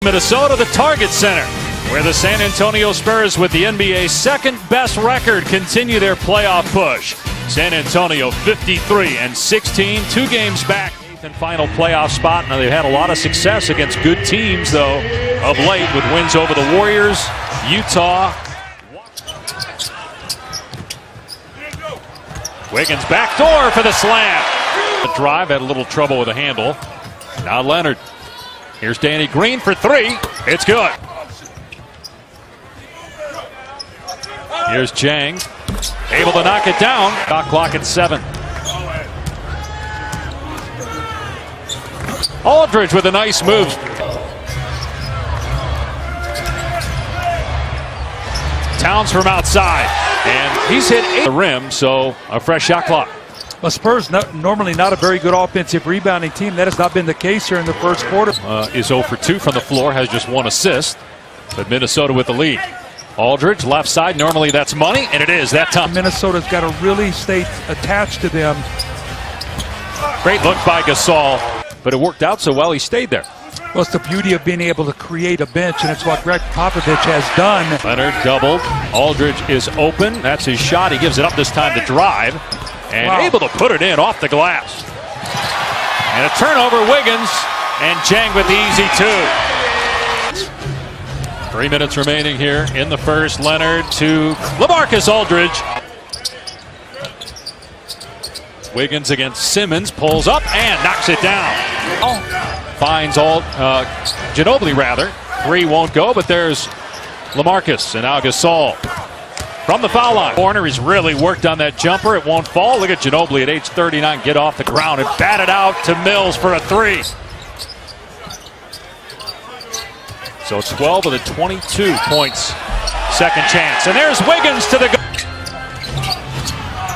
Minnesota, the Target Center, where the San Antonio Spurs, with the NBA's second best record, continue their playoff push. San Antonio 53-16, 2 games back. Eighth and final playoff spot. Now, they've had a lot of success against good teams, though, of late, with wins over the Warriors, Utah. Wiggins backdoor for the slam. The drive had a little trouble with the handle. Now Leonard. Here's Danny Green for 3. It's good. Here's Jang. Able to knock it down. Shot clock at 7. Aldridge with a nice move. Towns from outside. And he's hit 8 the rim, so a fresh shot clock. Well, Spurs normally not a very good offensive rebounding team. That has not been the case here in the first quarter. Is 0 for 2 from the floor, has just 1 assist. But Minnesota with the lead. Aldridge, left side, normally that's money, and it is that time. Minnesota's got to really stay attached to them. Great look by Gasol, but it worked out so well he stayed there. Well, it's the beauty of being able to create a bench, and it's what Greg Popovich has done. Leonard doubled. Aldridge is open. That's his shot. He gives it up this time to drive. And able to put it in off the glass. And a turnover, Wiggins. And Jang with the easy 2. 3 minutes remaining here in the first. Leonard to LaMarcus Aldridge. Wiggins against Simmons. Pulls up and knocks it down. Finds Ginobili rather. 3 won't go, but there's LaMarcus and now Gasol. From the foul line. Corner, he's really worked on that jumper. It won't fall. Look at Ginobili at age 39 get off the ground and bat it out to Mills for a 3. So 12 of the 22 points. Second chance. And there's Wiggins to the goal.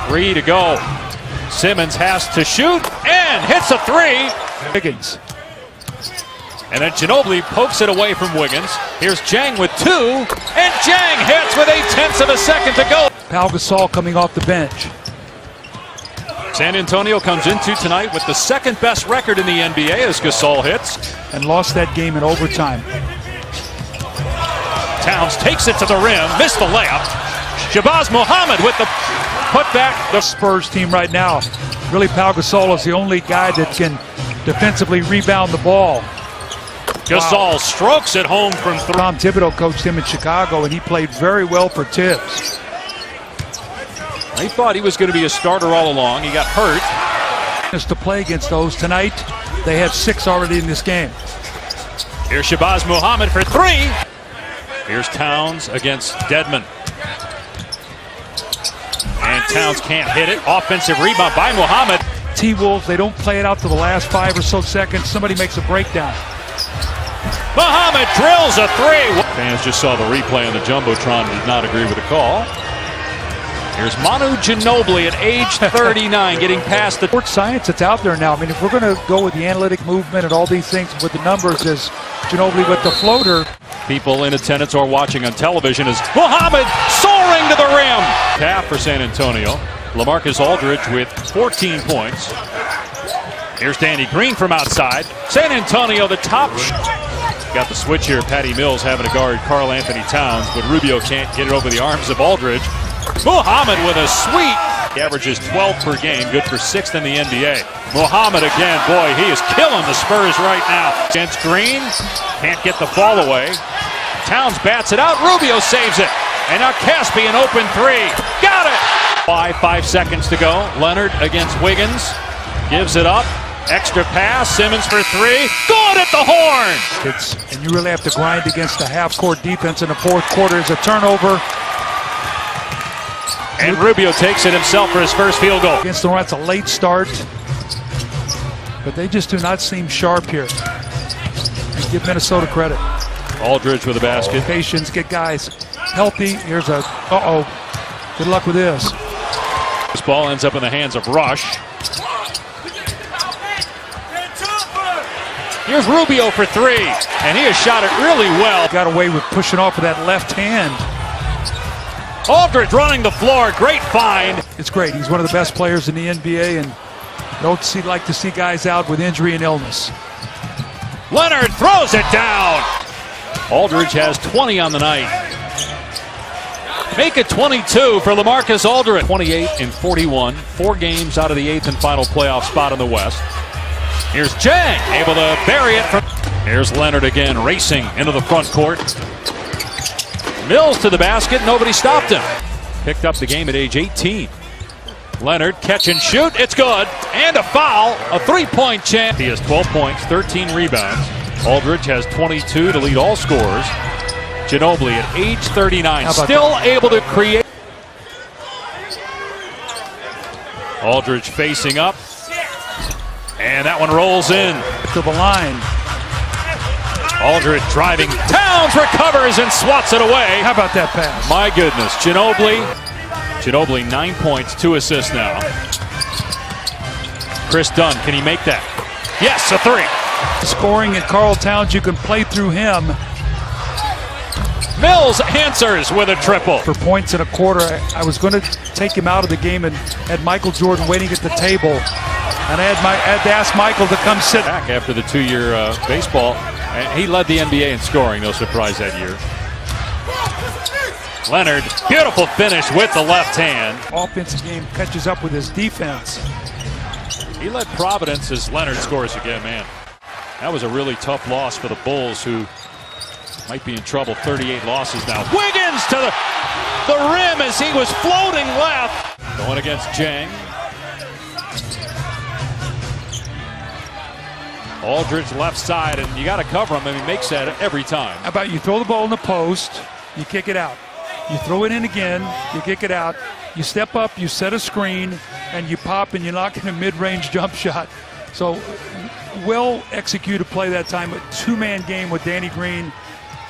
3 to go. Simmons has to shoot and hits a 3. Wiggins. And then Ginobili pokes it away from Wiggins. Here's Jang with 2, and Jang hits with 0.8 of a second to go. Pau Gasol coming off the bench. San Antonio comes into tonight with the second best record in the NBA as Gasol hits. And lost that game in overtime. Towns takes it to the rim, missed the layup. Shabazz Muhammad with the putback. The Spurs team right now, really Pau Gasol is the only guy that can defensively rebound the ball. Gasol strokes it home from 3. Tom Thibodeau coached him in Chicago, and he played very well for Tibbs. He thought he was going to be a starter all along. He got hurt. Just to play against those tonight, they had 6 already in this game. Here's Shabazz Muhammad for 3. Here's Towns against Dedmon. And Towns can't hit it. Offensive rebound by Muhammad. T-Wolves, they don't play it out to the last 5 or so seconds. Somebody makes a breakdown. Muhammad drills a 3. Fans just saw the replay on the Jumbotron and did not agree with the call. Here's Manu Ginobili at age 39 getting past the sports science that's out there now. I mean, if we're going to go with the analytic movement and all these things with the numbers, as Ginobili with the floater. People in attendance or watching on television is Muhammad soaring to the rim. Half for San Antonio. LaMarcus Aldridge with 14 points. Here's Danny Green from outside. San Antonio, the top. Got the switch here. Patty Mills having to guard Karl Anthony Towns, but Rubio can't get it over the arms of Aldridge. Muhammad with a sweep. He averages 12 per game, good for 6th in the NBA. Muhammad again, boy, he is killing the Spurs right now. Against Green, can't get the ball away. Towns bats it out, Rubio saves it. And now Caspi an open 3. Got it! 5 seconds to go. Leonard against Wiggins. Gives it up. Extra pass. Simmons for 3. Good at the horn! And you really have to grind against the half-court defense in the fourth quarter. As a turnover. And Rubio takes it himself for his first field goal. Against the Hornets, a late start. But they just do not seem sharp here. And give Minnesota credit. Aldridge with a basket. Patience, get guys healthy. Here's a, good luck with this. This ball ends up in the hands of Rush. Here's Rubio for 3, and he has shot it really well. Got away with pushing off with that left hand. Aldridge running the floor, great find. It's great, he's one of the best players in the NBA, and don't like to see guys out with injury and illness. Leonard throws it down. Aldridge has 20 on the night. Make it 22 for LaMarcus Aldridge. 28 and 41. 4 games out of the 8th and final playoff spot in the West. Here's Jang, able to bury it from. Here's Leonard again, racing into the front court. Mills to the basket, nobody stopped him. Picked up the game at age 18. Leonard, catch and shoot, it's good. And a foul, a 3-point chance. He has 12 points, 13 rebounds. Aldridge has 22 to lead all scorers. Ginobili at age 39, still able to create. Aldridge facing up. And that one rolls in to the line. Aldridge driving. Towns recovers and swats it away. How about that pass? My goodness. Ginobili 9 points, 2 assists now. Chris Dunn, can he make that? Yes, a 3. Scoring at Karl Towns, you can play through him. Mills answers with a triple. For points in a quarter, I was going to take him out of the game and had Michael Jordan waiting at the table. And I had to ask Michael to come sit back after the 2-year baseball. And he led the NBA in scoring, no surprise that year. Leonard, beautiful finish with the left hand. Offensive game catches up with his defense. He led Providence as Leonard scores again, man. That was a really tough loss for the Bulls, who might be in trouble. 38 losses now. Wiggins to the rim as he was floating left. Going against Jang. Aldridge left side, and you got to cover him, and he makes that every time. How about you throw the ball in the post, you kick it out. You throw it in again, you kick it out. You step up, you set a screen, and you pop and you knock in a mid-range jump shot. So well executed play that time. A 2-man game with Danny Green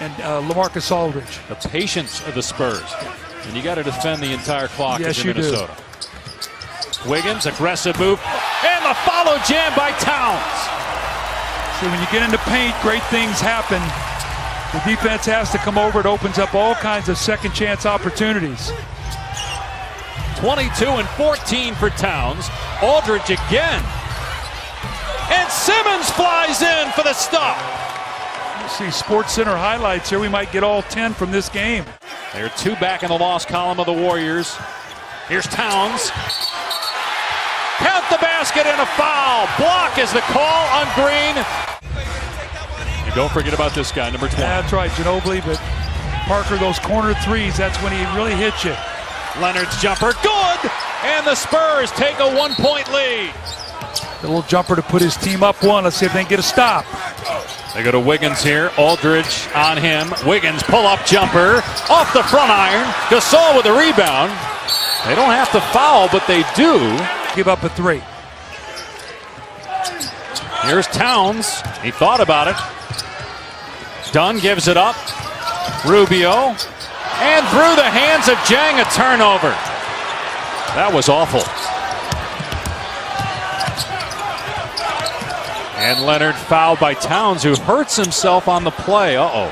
and LaMarcus Aldridge. The patience of the Spurs. And you got to defend the entire clock as you're Minnesota. Wiggins, aggressive move, and the follow jam by Towns. See, when you get into paint, great things happen. The defense has to come over. It opens up all kinds of second chance opportunities. 22 and 14 for Towns. Aldridge again. And Simmons flies in for the stop. You see Sports Center highlights here. We might get all 10 from this game. There are 2 back in the loss column of the Warriors. Here's Towns. Count the basket and a foul. Block is the call on Green. And don't forget about this guy, number 20. That's right, Ginobili, but Parker, those corner threes, that's when he really hits you. Leonard's jumper, good! And the Spurs take a 1-point lead. The little jumper to put his team up 1. Let's see if they can get a stop. They go to Wiggins here. Aldridge on him. Wiggins pull-up jumper off the front iron. Gasol with a rebound. They don't have to foul, but they do. Give up a 3. Here's Towns. He thought about it. Dunn gives it up. Rubio. And through the hands of Jang, a turnover. That was awful. And Leonard fouled by Towns, who hurts himself on the play. Uh-oh.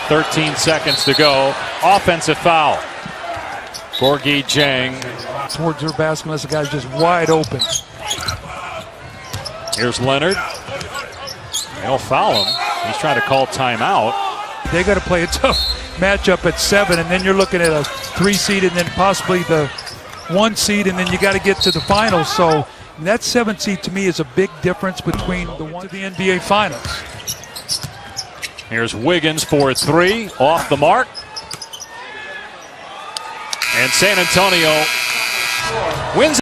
"13 seconds to go. Offensive foul. Gorgui Dieng. Towards their basket, unless the guy's just wide open. Here's Leonard. They'll foul him. He's trying to call timeout. They got to play a tough matchup at 7, and then you're looking at a 3 seed and then possibly the 1 seed, and then you got to get to the finals. So that 7 seed to me is a big difference between the one to the NBA Finals. Here's Wiggins for 3, off the mark. And San Antonio wins it.